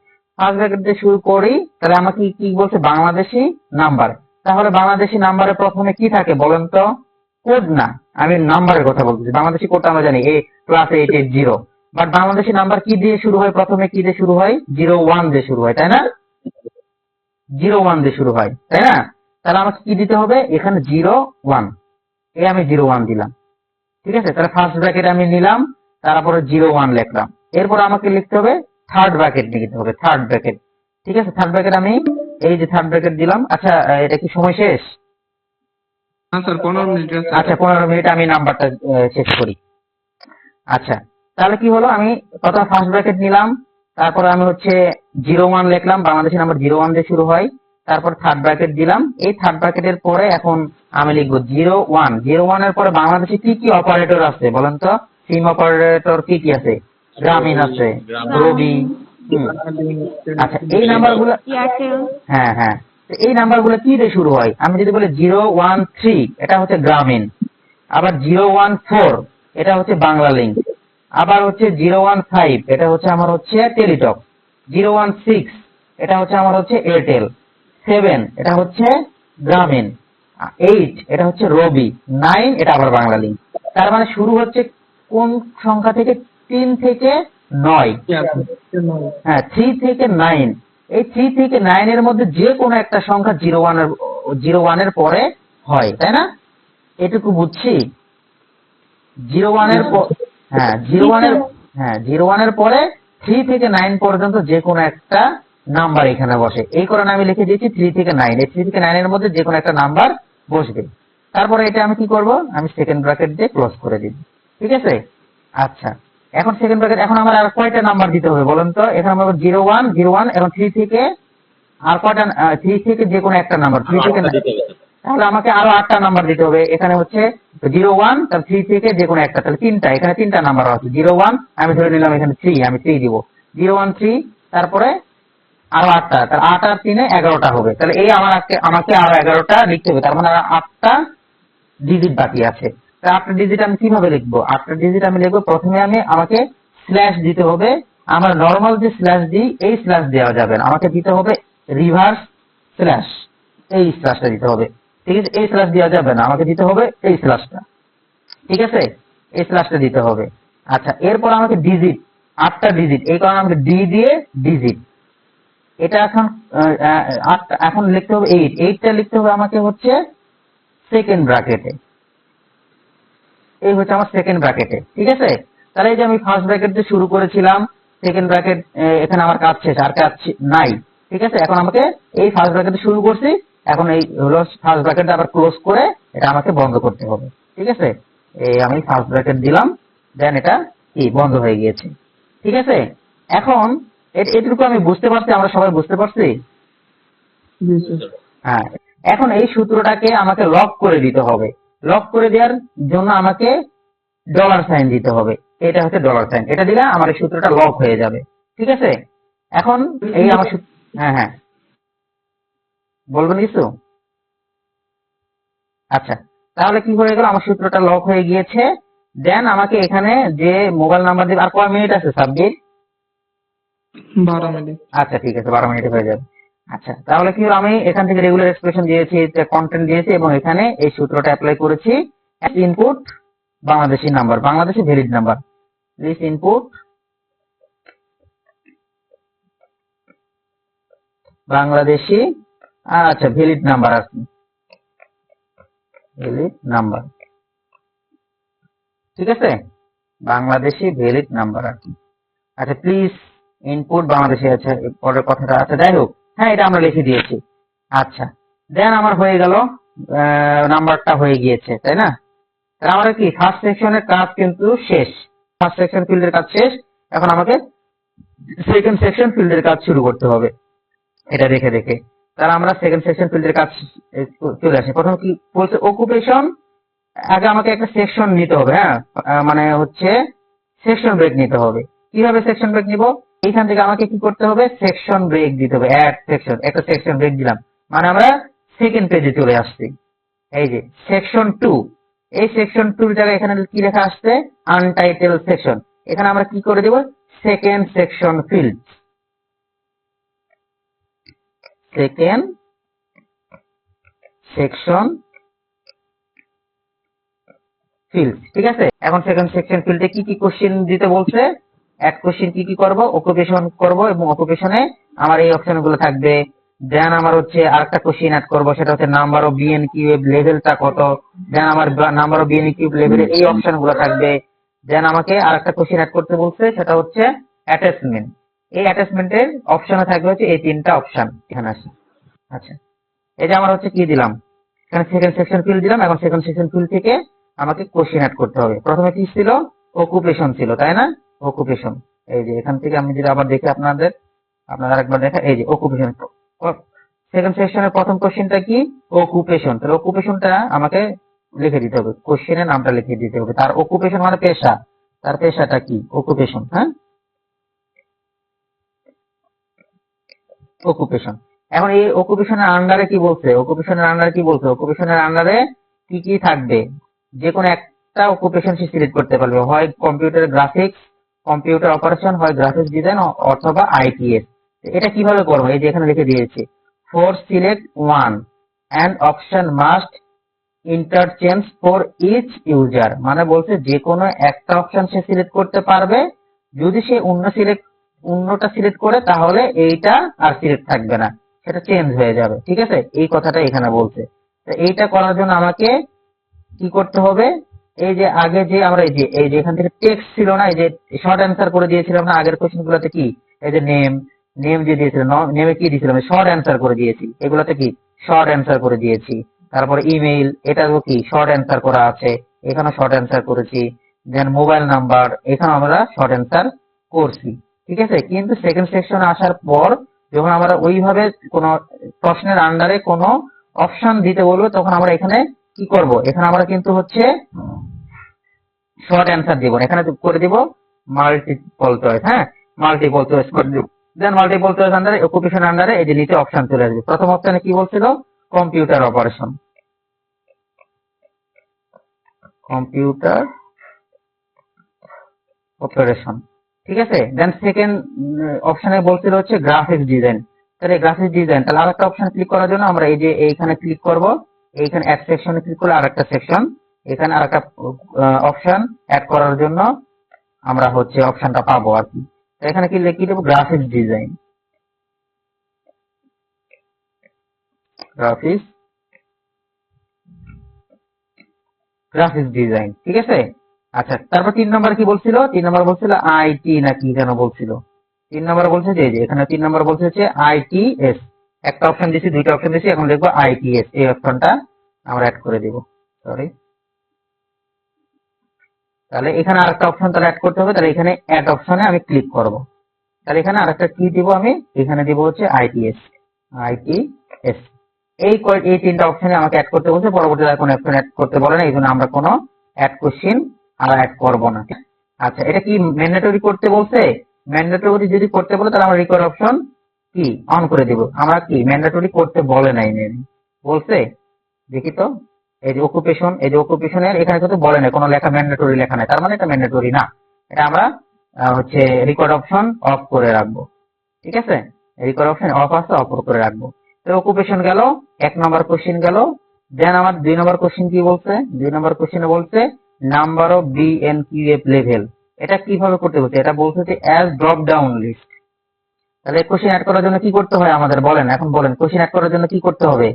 শুরু করি। তাহলে আমাকে কি বলছে, বাংলাদেশি নাম্বার। তাহলে বাংলাদেশি নাম্বারে প্রথমে কি থাকে বলেন তো, কোড না, আমি নাম্বারের কথা বলতেছি। বাংলাদেশি কোডটা আমরা জানি +880, বাট বাংলাদেশি নাম্বার কি দিয়ে শুরু হয়, প্রথমে কি দিয়ে শুরু হয়, 01 দিয়ে শুরু হয়, তাই না? 01 দিয়ে শুরু হয়, তাই না? তাহলে আমাকে কি দিতে হবে, এখানে 01, আমি 01 দিলাম। ঠিক আছে, তাহলে ফার্স্ট ব্র্যাকেট আমি নিলাম, তারপরে 01 লিখলাম। এরপর আমাকে লিখতে হবে থার্ড ব্র্যাকেট নিতে হবে, থার্ড ব্র্যাকেট। ঠিক আছে, থার্ড ব্র্যাকেট আমি এই যে থার্ড ব্র্যাকেট দিলাম। আচ্ছা, এটা কি সময় শেষ? হ্যাঁ স্যার, 15 মিনিট আছে। আচ্ছা, 15 মিনিট আমি নাম্বারটা শেষ করি। আচ্ছা, তাহলে কি হলো, আমি প্রথমে ফার্স্ট ব্র্যাকেট নিলাম, তারপরে আমি হচ্ছে 01 লিখলাম, বাংলাদেশি নাম্বার 01 দিয়ে শুরু হয়, তারপর থার্ড ব্র্যাকেট দিলাম। এই থার্ড ব্র্যাকেটের পরে এখন আমি লিখবো 01 এর পরে বাংলাদেশে কি কি অপারেটর আছে বলেন তো, সিম অপারেটর কি কি আছে, গ্রামীণ আছে, রবি। আচ্ছা, এই নাম্বারগুলো, হ্যাঁ হ্যাঁ, এই নাম্বারগুলো কি দিয়ে শুরু হয়, আমি যদি বলি 013 এটা হচ্ছে গ্রামীণ, আবার 014 এটা হচ্ছে বাংলা লিঙ্ক, আবার হচ্ছে 015 এটা হচ্ছে আমার হচ্ছে টেলিটক, 016 এটা হচ্ছে আমার হচ্ছে এয়ারটেল, 7 এটা হচ্ছে গ্রামীণ, 8 এটা হচ্ছে রবি, 9 এটা আবার বাংলা লিংক। তার মানে শুরু হচ্ছে কোন সংখ্যা থেকে? 3 থেকে 9। হ্যাঁ, 3 থেকে 9। এই 3 থেকে 9 এর মধ্যে যে কোনো একটা সংখ্যা 01 এর পরে হয়, তাই না? এটুকু বুঝছি। 01 এর হ্যাঁ 01 এর পরে 3 থেকে 9 পর্যন্ত যে কোনো একটা নাম্বার এখানে বসে, এই কারণে আমি লিখে দিয়েছি 3 থেকে 9। এই 3 থেকে 9 এর মধ্যে যে কোনো একটা নাম্বার বসবে। তারপরে এটা আমি কি করব? আমি সেকেন্ড ব্র্যাকেট দিয়ে ক্লোজ করে দিব। ঠিক আছে? আচ্ছা, এখন সেকেন্ড ব্র্যাকেট, এখন আমার আর কয়টা নাম্বার দিতে হবে বলেন তো? এখানে আমার 01 এখন 3 থেকে আর কয়টা? 3 থেকে যে কোনো একটা নাম্বার, 3 থেকে তাহলে আমাকে আরো 8টা নাম্বার দিতে হবে। এখানে হচ্ছে 01, তার 3 থেকে যে কোনো একটা, তাহলে 3টা, এখানে 3টা নাম্বার আছে। 01 আমি ধরে নিলাম এখানে 3, আমি 3 দিব। 013, তারপরে আরো 8টা, তাহলে 8 আর 3 11টা হবে। তাহলে এই আমাকে আরো 11টা লিখতে হবে, তার মানে 8টা ডিজিট বাকি আছে। তাহলে 8টা ডিজিট আমি কিভাবে লিখবো? 8টা ডিজিট আমি লিখবো, প্রথমে আমাকে স্ল্যাশ দিতে হবে। আমরা নর্মাল যে স্ল্যাশ দিই এই স্ল্যাশ দেওয়া যাবে না, আমাকে দিতে হবে রিভার্স স্ল্যাশ, এই স্ল্যাশটা দিতে হবে। ঠিক আছে? এই স্ল্যাশ দেওয়া যাবে না, আমাকে দিতে হবে এই স্ল্যাশটা। ঠিক আছে? এই স্ল্যাশটা দিতে হবে। আচ্ছা, এরপর আমাকে ডিজিট, 8টা ডিজিট, এই কারণে আমাকে ডি দিয়ে ডিজিট। এটা এখন লিখতে হবে 8, 8টা লিখতে হবে আমাকে হচ্ছে সেকেন্ড ব্র্যাকেটে। এই হচ্ছে আমার সেকেন্ড ব্র্যাকেটে। ঠিক আছে? তাহলে এই যে আমি ফার্স্ট ব্র্যাকেট দিয়ে শুরু করেছিলাম, সেকেন্ড ব্র্যাকেট, এখানে আমার কাজ শেষ, আর কাজ নাই। ঠিক আছে? এখন আমাকে এই ফার্স্ট ব্র্যাকেটে শুরু করছি, এখন এই হলো ফার্স্ট ব্র্যাকেটটা আবার ক্লোজ করে এটা আমাকে বন্ধ করতে হবে। ঠিক আছে? এই আমি ফার্স্ট ব্র্যাকেট দিলাম, দেন এটা কি বন্ধ হয়ে গিয়েছে। ঠিক আছে? এখন এটুকু আমি বুঝতে পারছি, আমরা সবাই বুঝতে পারছি। হ্যাঁ, এখন এই সূত্রটাকে আমাকে লক করে দিতে হবে। লক করে দেওয়ার জন্য আমাকে ডলার সাইন দিতে হবে। এটা হচ্ছে ডলার সাইন, এটা দিলে আমার এই সূত্রটা লক হয়ে যাবে। ঠিক আছে? এখন এই আমার হ্যাঁ হ্যাঁ, বলবেন কিছু? আচ্ছা, তাহলে কি হয়ে গেল? আমার সূত্রটা লক হয়ে গিয়েছে। দেন আমাকে এখানে যে মোবাইল নাম্বার দিবে, আর কয় মিনিট আছে সাবজেক্ট? 12 মিনিট। আচ্ছা ঠিক আছে, 12 মিনিটে হয়ে যাবে। আচ্ছা, তাহলে কি হলো? আমি এখান থেকে রেগুলার এক্সপ্রেশন দিয়েছি, কন্টেন্ট দিয়েছি, এবং এখানে এই সূত্রটা অ্যাপ্লাই করেছি। Input Bangladeshi number, Bangladeshi valid number. Please input Bangladeshi, আচ্ছা ভ্যালিড নাম্বার আছে, ভ্যালিড নাম্বার। ঠিক আছে? বাংলাদেশি ভ্যালিড নাম্বার আর কি। আচ্ছা, প্লিজ ইনপুট বাংলাদেশি আছে, পরের কথাটা আছে, যাই হোক, হ্যাঁ এটা আমরা লিখে দিয়েছি। আচ্ছা, দেন আমার হয়ে গেল, নাম্বারটা হয়ে গিয়েছে, তাই না? তাহলে আমাদের কি ফার্স্ট সেকশনের কাজ কিন্তু শেষ, ফার্স্ট সেকশন ফিল্ডের কাজ শেষ। এখন আমাকে সেকেন্ড সেকশন ফিল্ডের কাজ শুরু করতে হবে, এটা দেখে দেখে। তাহলে আমরা সেকেন্ড সেকশন ফিল্ডের কাজ চলে আসি। প্রথম কি বলছে? অকুপেশন। আগে আমাকে একটা সেকশন নিতে হবে, হ্যাঁ, মানে হচ্ছে সেকশন ব্রেক নিতে হবে। কিভাবে সেকশন ব্রেক নিব? এইখান থেকে আমাকে কি করতে হবে? সেকশন ব্রেক দিতে হবে। অ্যাড সেকশন, একটা সেকশন ব্রেক দিলাম, মানে আমরা সেকেন্ড পেজে চলে আসছি। এই যে সেকশন 2, এই সেকশন 2 জায়গায় এখানে কি লেখা আসছে? Untitled section. এখানে আমরা কি করে দেব? Second section field, second section field. ঠিক আছে? এখন সেকেন্ড সেকশন ফিল্ডে কি কি কোশ্চেন দিতে বলছে? অ্যাড কোশ্চেন কি কি করব? অকুপেশন করব, এবং অকুপেশনে আমার এই অপশনগুলো থাকবে। দেন আমার হচ্ছে আরেকটা কোশ্চেন অ্যাড করব, সেটা হচ্ছে নাম্বার অফ বিএন কিউব লেভেলটা কত। দেন আমার নাম্বার অফ বিএন কিউব লেভেলের এই অপশনগুলো থাকবে। দেন আমাকে আরেকটা কোশ্চেন অ্যাড করতে বলছে, সেটা হচ্ছে অ্যাটাচমেন্ট। এই অ্যাটাচমেন্টের অপশনে থাকবে হচ্ছে এই 3টা অপশন এখানে আছে। আচ্ছা, এই যে আমার হচ্ছে কি দিলাম, এখানে সেকেন্ড সেকশন ফিল্ড দিলাম। এখন সেকেন্ড সেকশন ফিল্ড থেকে আমাকে কোশ্চেন অ্যাড করতে হবে। প্রথমে কি ছিল? অকুপেশন ছিল, তাই না? অকুপেশন। এই যে এখান থেকে আমি যদি আবার দেখি আপনারা আরেকবার দেখা, এই যে অকুপেশন। সেকেন্ড সেকশনের প্রথম কোশ্চেনটা কি? অকুপেশন। তাহলে অকুপেশনটা আমাকে লিখে দিতে হবে, কোশ্চেনের নামটা লিখে দিতে হবে। তার অকুপেশন মানে পেশা, তার পেশাটা কি? অকুপেশন। হ্যাঁ, অকুপেশন। এখন এই অকুপেশনের আন্ডারে কি বলছে? অকুপেশনের আন্ডারে কি বলছে? অকুপেশনের আন্ডারে কি কি থাকবে? যে কোনো এক একটা অকুপেশন সে সিলেক্ট করতে পারবে, হয় কম্পিউটার গ্রাফিক্স, কম্পিউটার অপারেশন, হয় গ্রাফিক্স ডিজাইন অথবা আইটিএস। এটা কিভাবে করবো, এই যে এখানে লিখে দিয়েছি, for select one and option must interchange for each user, মানে বলছে যে কোনো একটা অপশন সে সিলেক্ট করতে পারবে, যদি সে অন্যটা সিলেক্ট করে তাহলে এইটা আর সিলেক্ট থাকবে না, সেটা চেঞ্জ হয়ে যাবে। ঠিক আছে, এই কথাটা এখানে বলছে। তো এইটা করার জন্য আমাকে কি করতে হবে, এই যে আগে যে আমরা এই যে এখান থেকে টেক্সট ছিল না, এই যে শর্ট অ্যান্সার করে দিয়েছিলাম না আগের কোশ্চেন গুলোতে, কি এই যে নেম যে দিয়েছিলাম, নেমে কি দিয়েছিলাম, শর্ট অ্যান্সার করে দিয়েছি, এগুলোতে কি শর্ট অ্যান্সার করে দিয়েছি। তারপরে ইমেইল, এটাও কি শর্ট অ্যান্সার করা আছে, এখানে শর্ট অ্যান্সার করেছি। দেন মোবাইল নাম্বার, এখানে আমরা শর্ট অ্যান্সার করছি। ঠিক আছে, কিন্তু সেকেন্ড সেকশনে আসার পর যখন আমরা ওইভাবে কোন প্রশ্নের আন্ডারে কোনো অপশন দিতে বলবো, তখন আমরা এখানে কি করব, এখানে আমরা কিন্তু হচ্ছে শর্ট অ্যান্সার দিব না, এখানে করে দিব মাল্টিপল চয়েস। হ্যাঁ, মাল্টিপল চয়েস করে দিব। দেন মাল্টিপল চয়েস আন্ডারে অকুপেশন আন্ডারে এই যে নিচে অপশন চলে আসবে। প্রথম অপশনে কি বলছিল, কম্পিউটার অপারেশন, কম্পিউটার অপারেশন। ঠিক আছে, দেন সেকেন্ড অপশনে বলছিল হচ্ছে গ্রাফিক্স ডিজাইন। তাহলে গ্রাফিক্স ডিজাইন, তাহলে আরেকটা অপশন ক্লিক করার জন্য আমরা এই যে এইখানে ক্লিক করব, এইখানে অ্যাড সেকশনে ক্লিক করলে আরেকটা সেকশন, এখানে আরেকটা অপশন অ্যাড করার জন্য আমরা হচ্ছে অপশনটা পাবো আর কি। তো এখানে কি লিখে দেবো, graphics design, graphics graphics design. ঠিক আছে, আচ্ছা, তারপর 3 নম্বর কি বলছিল, 3 নম্বর বলছিল আইটি নাকি যেন বলছিল। 3 নম্বর বলছে যে এখানে 3 নম্বর বলছে হচ্ছে আইটিএস। একটা অপশন দিছি, দুইটা অপশন দিছি, এখন দেখবো আইটিএস, এই অপশনটা আমরা অ্যাড করে দিব। সরি, তাহলে এখানে আরেকটা অপশন তাহলে অ্যাড করতে হবে, তাহলে এখানে অ্যাড অপশনে আমি ক্লিক করব। তাহলে এখানে আরেকটা কি দিব, আমি এখানে দিব হচ্ছে আইটিএস, আইটিএস। এই 3টা অপশনে আমাকে অ্যাড করতে বলছে, পরবর্তীতে কোনো অপশন অ্যাড করতে বলে না, এই জন্য আমরা কোনো অ্যাড কোশ্চিন আর অ্যাড করব না। আচ্ছা, এটা কি ম্যান্ডেটরি করতে বলছে, ম্যান্ডেটরি যদি করতে বলে তাহলে আমরা রিকোয়ার্ড অপশন কি অন করে দিব। আমরা কি ম্যান্ডেটরি করতে বলে নাই, বলছে দেখি তো, এই যে অকুপেশন, এই যে অকুপেশনের এখানে কিন্তু বলে নাই, কোনো লেখা ম্যান্ডেটরি লেখা নাই, তার মানে এটা ম্যান্ডেটরি না। এটা আমরা হচ্ছে রিকোয়ার্ড অপশন অফ করে রাখবো। ঠিক আছে, রিকোয়ার্ড অপশন অফ আছে, অফ করে রাখবো। তো অকুপেশন গেল, 1 নম্বর কোশ্চেন গেল। দেন আমার 2 নম্বর কোশ্চেন কি বলছে, 2 নম্বর কোশ্চেনে বলছে নাম্বার অফ বিএনকিউএফ লেভেল। এটা কিভাবে করতে বলছে, এটা বলছে যে অ্যাজ ড্রপ ডাউন লিস্ট। তাহলে কোশ্চেন অ্যাড করার জন্য কি করতে হয় আমাদের, বলেন এখন বলেন, কোশ্চেন অ্যাড করার জন্য কি করতে হবে,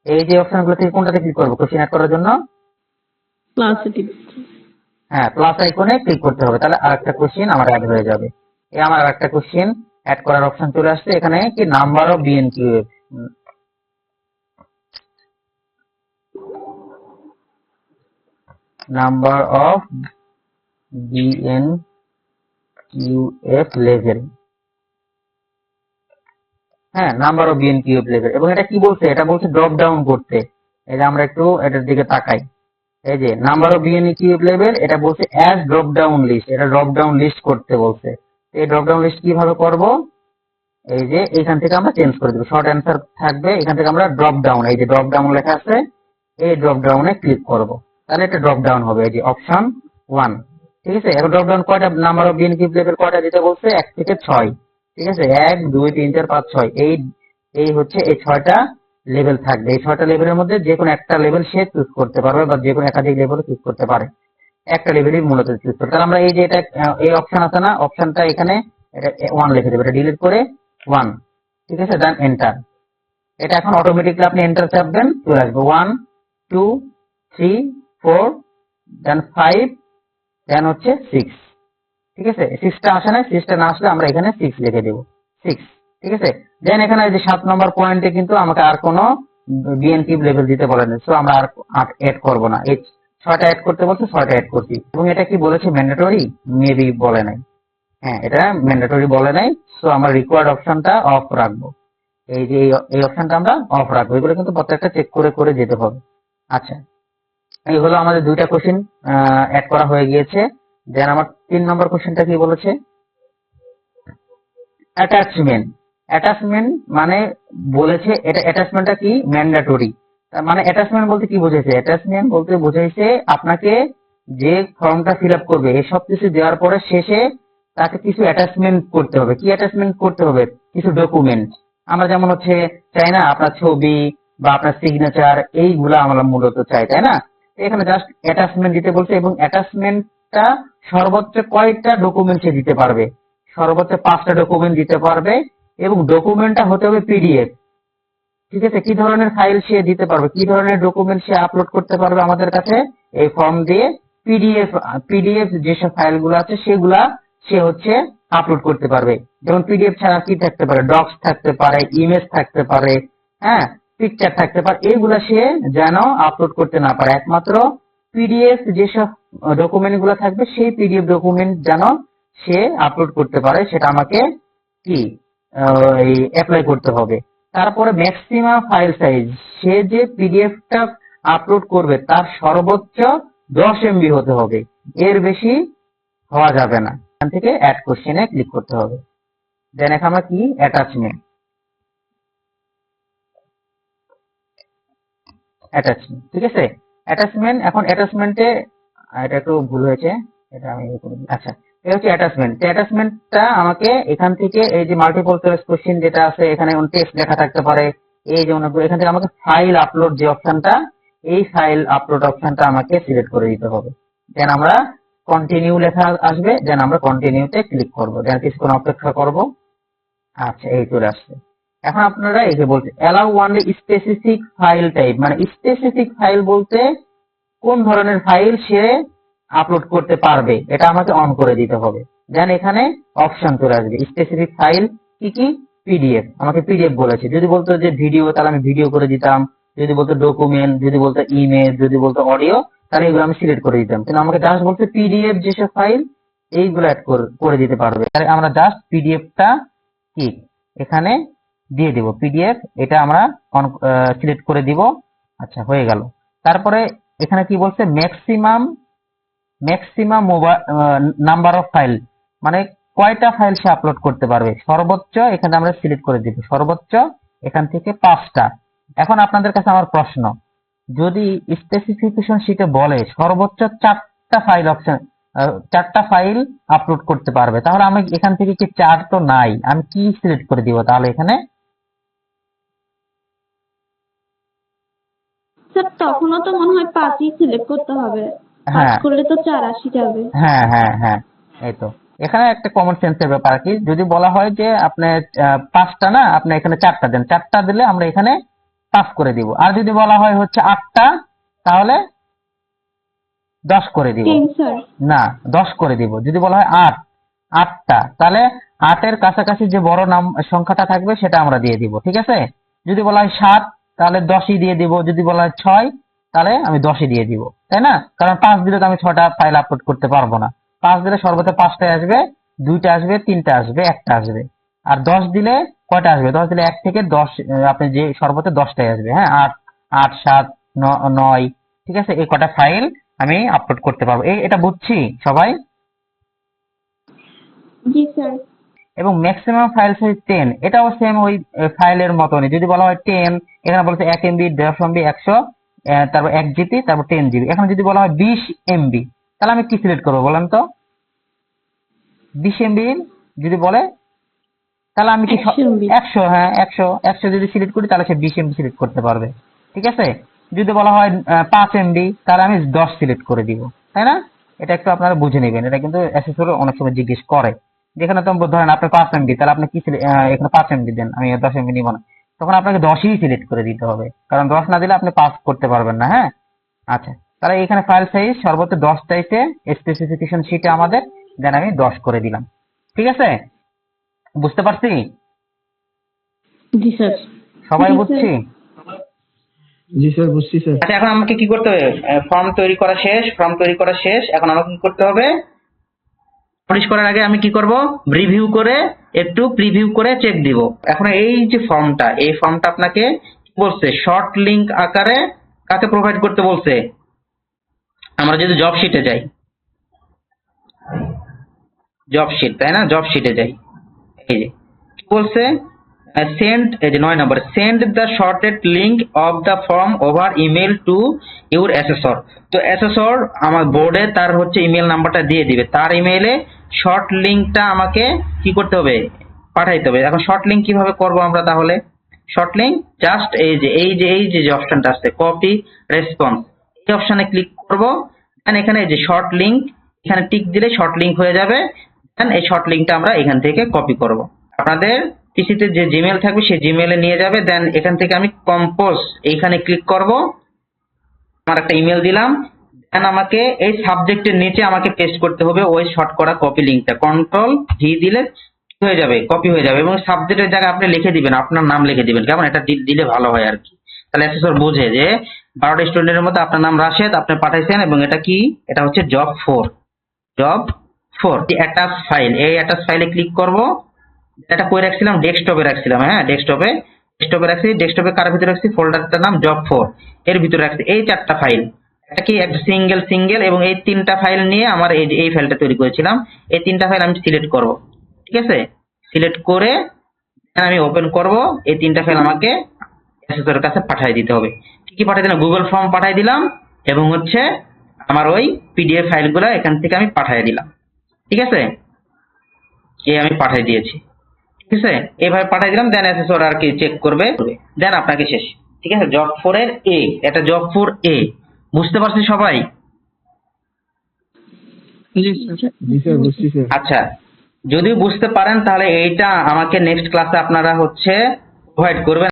এই যে অপশনগুলো থেকে কোনটাতে ক্লিক করবো কোশ্চেন অ্যাড করার জন্য, ক্লাসে টিপ হ্যাঁ প্লাস আইকনে ক্লিক করতে হবে, তাহলে আরেকটা কোশ্চেন আমার অ্যাড হয়ে যাবে। এই আমার আরেকটা কোশ্চেন অ্যাড করার অপশন চলে আসছে, এখানে কি number of BNQF, number of BNQF level. হ্যাঁ, নাম্বার অফ বিএনকিউএফ লেভেল। এবং এটা কি বলছে, এটা বলছে ড্রপ ডাউন করতে। এই যে আমরা একটু এটার দিকে তাকাই, এই যে নাম্বার অফ বিএনকিউএফ লেভেল, এটা বলছে অ্যাজ ড্রপ ডাউন লিস্ট, এটা ড্রপ ডাউন লিস্ট করতে বলছে। এই ড্রপ ডাউন লিস্ট কিভাবে করব, এই যে এখান থেকে আমরা চেঞ্জ করে দেবো, শর্ট অ্যান্সার থাকবে, এখান থেকে আমরা ড্রপ ডাউন, এই যে ড্রপ ডাউন লেখা আছে, এই ড্রপ ডাউনে ক্লিক করব, তাহলে এটা ড্রপ ডাউন হবে, এই যে অপশন 1। ঠিক আছে, এখন ড্রপ ডাউন কয়টা, নাম্বার অফ বিএনকিউএফ লেভেল কয়টা দিতে বলছে, 1 থেকে 6। ঠিক আছে, 1 2 3 4 5 6, এই হচ্ছে এই 6টা লেভেল থাকবে। এই 6টা লেভেলের মধ্যে যে কোনো একটা লেভেল সে চুজ করতে পারবে, বা যে কোনো একাধিক লেভেল চুজ করতে পারে, একটা লেভেলই মূলত চুজ করতে। তাহলে আমরা এই যে এটা এই অপশন আছে না, অপশনটা এখানে এটা 1 লিখে দেবো, এটা ডিলিট করে 1। ঠিক আছে, দেন এন্টার। এটা এখন অটোমেটিকলি আপনি এন্টার চাপবেন, চলে আসবে 1 2 3 4, দেন 5, দেন হচ্ছে 6। ঠিক আছে, 6টা আসে না, 6টা না আসলে আমরা এখানে 6 লিখে দেবো, 6। ঠিক আছে, দেন এখানে এই যে 7 নম্বর পয়েন্টে কিন্তু আমাকে আর কোনো বিএনকিউএফ লেভেল দিতে বলেনি, সো আমরা আর অ্যাড করব না। এই 6টা অ্যাড করতে বলছে, 6টা অ্যাড করছি। এবং এটা কি বলেছে, ম্যান্ডেটরি, মেবি বলে নাই। হ্যাঁ, এটা ম্যান্ডেটরি বলে নাই, সো আমরা রিকোয়ার্ড অপশনটা অফ রাখবো। এই যে এই অপশনটা আমরা অফ রাখবো, এগুলো কিন্তু প্রত্যেকটা চেক করে করে যেতে হবে। আচ্ছা, এই হলো আমাদের 2টা কোশ্চেন অ্যাড করা হয়ে গিয়েছে। দেন আমার 3 নম্বর কোশ্চেনটা কি বলেছে, অ্যাটাচমেন্ট। অ্যাটাচমেন্ট মানে বলেছে এটা অ্যাটাচমেন্টটা কি ম্যান্ডেটরি, তার মানে অ্যাটাচমেন্ট বলতে কি বোঝাইছে? অ্যাটাচমেন্ট বলতে বোঝাইছে আপনাকে যে ফর্মটা ফিল আপ করবে এই সব কিছু দেওয়ার পরে শেষে তাকে কিছু অ্যাটাচমেন্ট করতে হবে। কি অ্যাটাচমেন্ট করতে হবে? কিছু ডকুমেন্ট। আমরা যেমন হচ্ছে চাই না আপনার ছবি বা আপনার সিগনেচার, এইগুলা আমরা মূলত চাই, তাই না? এখানে জাস্ট অ্যাটাচমেন্ট দিতে বলছে, এবং অ্যাটাচমেন্টটা সর্বোচ্চ কয়টা ডকুমেন্ট সে দিতে পারবে? সর্বোচ্চ 5টা ডকুমেন্ট দিতে পারবে, এবং ডকুমেন্টটা হতে হবে পিডিএফ। ঠিক আছে, কি ধরনের ফাইল সে দিতে পারবে, কি ধরনের ডকুমেন্ট সে আপলোড করতে পারবে আমাদের কাছে এই ফর্ম দিয়ে? পিডিএফ। পিডিএফ যেসব ফাইলগুলো আছে সেগুলা সে হচ্ছে আপলোড করতে পারবে। যেমন পিডিএফ ছাড়া কি থাকতে পারে? ডক্স থাকতে পারে, ইমেজ থাকতে পারে, হ্যাঁ, পিকচার থাকতে পারে। এইগুলা সে যেন আপলোড করতে না পারে, একমাত্র পিডিএফ যেসব ডকুমেন্ট গুলো থাকবে সেই পিডিএফ ডকুমেন্ট যেন সে আপলোড করতে পারে, সেটা আমাকে কি অ্যাপ্লাই করতে হবে। তারপরে ম্যাক্সিমাম ফাইল সাইজ, সে যে পিডিএফটা আপলোড করবে তার সর্বোচ্চ 10 MB হতে হবে, এর বেশি হওয়া যাবে না। এখান থেকে অ্যাড কোশ্চেনে ক্লিক করতে হবে। দেন এখানে আমরা কি অ্যাটাচমেন্ট, অ্যাটাচমেন্ট, ঠিক আছে। অ্যাটাচমেন্ট, এখন অ্যাটাচমেন্টে এটা একটু ভুল হয়েছে, এটা আমি ইয়ে করে দিই। আচ্ছা, এটা হচ্ছে অ্যাটাচমেন্ট। অ্যাটাচমেন্টটা আমাকে এখান থেকে এই যে মাল্টিপল চয়েস কোশ্চেন যেটা আছে, এখানে টেক্সট লেখা থাকতে পারে, এই যেমন এখান থেকে আমাকে ফাইল আপলোড যে অপশনটা, এই ফাইল আপলোড অপশনটা আমাকে সিলেক্ট করে দিতে হবে। দেন আমরা কন্টিনিউ লেখা আসবে, দেন আমরা কন্টিনিউতে ক্লিক করব, দেন কিছুক্ষণ অপেক্ষা করব। আচ্ছা, এই চলে আসছে। এখন আপনারা এই যে বলছে allow only specific file type, মানে স্পেসিফিক ফাইল বলতে কোন ধরনের ফাইল সে আপলোড করতে পারবে এটা আমাকে অন করে দিতে হবে। দেন এখানে অপশন চলে আসবে, স্পেসিফিক ফাইল কি কি? পিডিএফ, আমাকে পিডিএফ বলেছে। যদি বলতো যে ভিডিও, তাহলে আমি ভিডিও করে দিতাম। যদি বলতো ডকুমেন্ট, যদি বলতো ইমেজ, যদি বলতো অডিও, তাহলে এগুলো আমি সিলেক্ট করে দিতাম। কিন্তু আমাকে জাস্ট বলতে পিডিএফ যেসব ফাইল, এইগুলো অ্যাড করে দিতে পারবে। তাহলে আমরা জাস্ট পিডিএফটা কি এখানে দিয়ে দিব, পিডিএফ এটা আমরা সিলেক্ট করে দিব। আচ্ছা, হয়ে গেল। তারপরে এখানে কি বলছে? ম্যাক্সিমাম নাম্বার অফ ফাইল, মানে কয়টা ফাইল সে আপলোড করতে পারবে। সর্বোচ্চ এখানে আমরা সিলেক্ট করে দিব, সর্বোচ্চ এখান থেকে 5টা। এখন আপনাদের কাছে আমার প্রশ্ন, যদি স্পেসিফিকেশন শিটে বলে সর্বোচ্চ 4টা ফাইল অপশন, 4টা ফাইল আপলোড করতে পারবে, তাহলে আমি এখান থেকে কি 4 তো নাই, আমি কি সিলেক্ট করে দিব তাহলে এখানে? স্যার তখনও তো মনে হয় 5ই সিলেক্ট করতে হবে, 5 হ্যাঁ করলে তো 4 আসি যাবে। হ্যাঁ হ্যাঁ হ্যাঁ, এই তো। এখানে একটা কমন সেন্সের ব্যাপার কি, যদি বলা হয় যে আপনি 5টা না, আপনি এখানে 4টা দেন, 4টা দিলে আমরা এখানে 5 করে দিব। আর যদি বলা হয় হচ্ছে 8টা, তাহলে 10 করে দিব। 10 স্যার। না, 10 করে দিব। যদি বলা হয় 8টা, তাহলে 8-এর কাছাকাছি যে বড় নাম সংখ্যাটা থাকবে সেটা আমরা দিয়ে দিব, ঠিক আছে। যদি বলা হয় 7, তাহলে 10ই দিয়ে দিব। যদি বলা হয় 6, তাহলে আমি 10ই দিয়ে দিব, তাই না? কারণ 5 দিলে তো আমি 6টা ফাইল আপলোড করতে পারবো না। 5 দিলে সর্বোচ্চ 5টাই আসবে, 2টা আসবে, 3টা আসবে, 1টা আসবে। আর 10 দিলে কয়টা আসবে? 10 দিলে 1 থেকে 10, আপনি যে সর্বোচ্চ 10টাই আসবে। হ্যাঁ, 8, 8, 7, 9, ঠিক আছে, এই কটা ফাইল আমি আপলোড করতে পারবো। এটা বুঝছি সবাই? জি স্যার। এবং ম্যাক্সিমাম ফাইল সাইজ 10, এটাও সেম ওই ফাইলের মতনই। যদি বলা হয় 10, এখানে বলছে 1 MB, 10 MB, 100, তারপর 1 GB, তারপর 10 GB। এখন যদি বলা হয় 20 MB, তাহলে আমি কি সিলেক্ট করবো বলেন তো? 20 MB যদি বলে, তাহলে আমি কি 100 MB। 100, হ্যাঁ 100 যদি সিলেক্ট করি তাহলে সে 20 MB সিলেক্ট করতে পারবে, ঠিক আছে। যদি বলা হয় 5 MB, তাহলে আমি 10 সিলেক্ট করে দিব, তাই না? এটা একটু আপনারা বুঝে নেবেন, এটা কিন্তু এসএসসি অনেক সময় জিজ্ঞেস করে। যেখানে তো ধরেন আপনি 5 MB, তাহলে আপনি কি এখানে 5 MB দেন, আমি 10 MB নিব না, তখন আপনাকে 10ই সিলেক্ট করে দিতে হবে, কারণ 10 না দিলে আপনি পাস করতে পারবেন না। হ্যাঁ, আচ্ছা, তাহলে এখানে ফাইল সাইজ সর্বোচ্চ 10 চাইছে স্পেসিফিকেশন শিটে আমাদের, দেন আমি 10 করে দিলাম, ঠিক আছে। বুঝতে পারছি? জি স্যার। সবাই জি, বুঝছি? জি স্যার, বুঝছি স্যার। আচ্ছা, এখন আমাকে কি করতে হবে? ফর্ম তৈরি করা শেষ, ফর্ম তৈরি করা শেষ। এখন আমাকে কি করতে হবে? পাবলিশ করার আগে আমি কি করব? রিভিউ করে, একটু প্রিভিউ করে চেক দিব। এখন এই যে ফর্মটা, এই ফর্মটা আপনাকে কি বলছে? শর্ট লিংক আকারে কাকে প্রোভাইড করতে বলছে? আমরা যদি জব শিটে যাই, জব শিট, তাই না? জব শিটে যাই, এই যে কি বলছে? সেন্ড, এই যে 9 নম্বর, send the shorted link of the form over email to your assessor. তো অ্যাসেসর আমার বোর্ডে তার হচ্ছে ইমেল নাম্বারটা দিয়ে দিবে, তার ইমেইলে শর্ট লিঙ্কটা আমাকে কি করতে হবে, পাঠাইতে হবে। এখন শর্ট লিঙ্ক কিভাবে করব আমরা তাহলে? শর্ট লিঙ্ক জাস্ট এই যে অপশনটা আছে কপি রেসপন্স, এই অপশনে ক্লিক করব। দেন এখানে এই যে শর্ট লিঙ্ক, এখানে টিক দিলে শর্ট লিঙ্ক হয়ে যাবে। দেন এই শর্ট লিঙ্কটা আমরা এখান থেকে কপি করব। আপনাদের পিসিতে যে জিমেল থাকবে সেই জিমেলে নিয়ে যাবে। দেন এখান থেকে আমি কম্পোজ এইখানে ক্লিক করব, আমার একটা ইমেল দিলাম। দেন আমাকে এই সাবজেক্টের নিচে আমাকে পেস্ট করতে হবে ওই শর্ট করা কপি লিঙ্কটা, কন্ট্রোল ভি দিলে হয়ে যাবে, কপি হয়ে যাবে। এবং সাবজেক্টের জায়গায় আপনি লিখে দিবেন, আপনার নাম লিখে দিবেন, কেমন? এটা দিলে ভালো হয় আর কি। তাহলে অ্যাসেসর বোঝে যে 12টা স্টুডেন্টের মধ্যে আপনার নাম রাশেদ, আপনি পাঠাইছেন, এবং এটা কি, এটা হচ্ছে জব 4। অ্যাটাচ ফাইল, এই অ্যাটাচ ফাইলে ক্লিক করব। এটা কই রাখছিলাম? ডেস্কটপে রাখছিলাম। হ্যাঁ, ডেস্কটপে রাখছি। ডেস্কটপে কার ভিতরে রাখছি? ফোল্ডারটার নাম জব 4, এর ভিতরে রাখছি এই 4টা ফাইল। এটা কি একটা সিঙ্গেল, এবং এই 3টা ফাইল নিয়ে আমার এই ফাইলটা তৈরি করেছিলাম। এই 3টা ফাইল আমি সিলেক্ট করব, ঠিক আছে? সিলেক্ট করে আমি ওপেন করব। এই 3টা ফাইল আমাকে অ্যাসেসরের কাছে পাঠিয়ে দিতে হবে। কি পাঠিয়ে দিলাম? গুগল ফর্ম পাঠিয়ে দিলাম, এবং হচ্ছে আমার ওই পিডিএফ ফাইলগুলো এখান থেকে আমি পাঠিয়ে দিলাম, ঠিক আছে? এই আমি পাঠিয়ে দিয়েছি, ঠিক আছে? এইভাবে পাঠিয়ে দিলাম। দেন অ্যাসেসর আর কি চেক করবে, দেন আপনাকে শেষ, ঠিক আছে? জব 4 এর এ, এটা জব 4 এ। বুঝতে পারছি সবাই? জি স্যার। বুঝছি স্যার। আচ্ছা, যদি বুঝতে পারেন তাহলে এইটা আমাকে নেক্সট ক্লাসে আপনারা হচ্ছে প্রোভাইড করবেন।